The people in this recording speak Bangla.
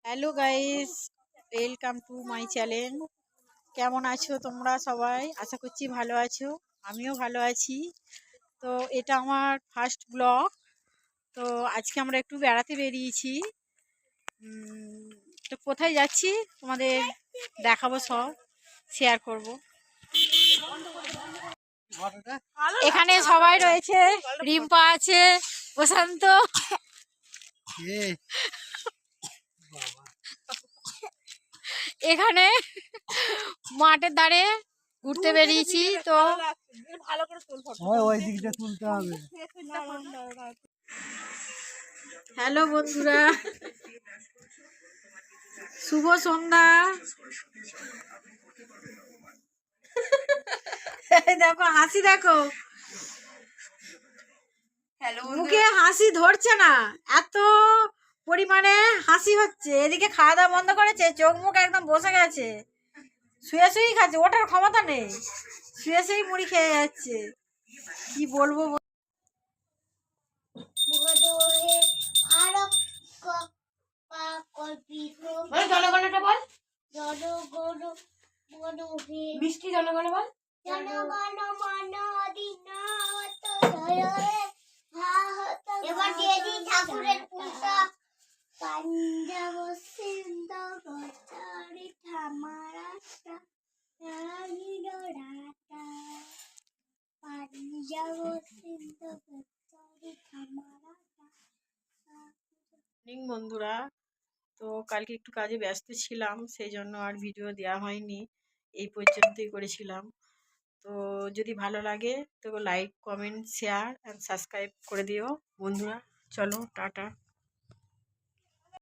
Hello guys, welcome to my channel. কেমন আছো তোমরা সবাই? আশা করছি ভালো আছো, আমিও ভালো আছি। তো এটা আমার ফার্স্ট ব্লগ। তো আজকে আমরা একটু বেড়াতে বেরিয়েছি। তো কোথায় যাচ্ছি তোমাদের দেখাবো, সব শেয়ার করব। এখানে সবাই রয়েছে, রিম্পা আছে, প্রশান্ত, এখানে মাঠের ধারে ঘুরতে বেরিয়েছি। তো ভালো করে ওই দিকটা তুলতে হবে। হ্যালো বন্ধুরা, শুভ সন্ধ্যা। দেখো হাসি, দেখো মুখে হাসি ধরছে না, এত পরিমাণে হাসি হচ্ছে। এদিকে খাওয়া দাওয়া বন্ধ করেছে, চোখ মুখ একদম বসে গেছে, শুয়ে শুয়েই খাচ্ছে, ওঠার ক্ষমতা নেই, শুয়ে শুয়েই মুড়ি খেয়ে যাচ্ছে। কি বলবো। জনগণটা বল, মিষ্টি জনগণ বল। এবার দিয়ে দিই ঠাকুরের পূজা। পাঞ্জাব সিন্ধ গোচারি ঠামারাটা রানীডোরাটা, পাঞ্জাব সিন্ধ গোচারি ঠামারাটা। বন্ধুরা, তো কালকে একটু কাজে ব্যস্ত ছিলাম, সেই জন্য আর ভিডিও দেওয়া হয়নি, এই পর্যন্তই করেছিলাম। তো যদি ভালো লাগে তো like, comment, share and subscribe করে দিও বন্ধুরা। চলো টাটা।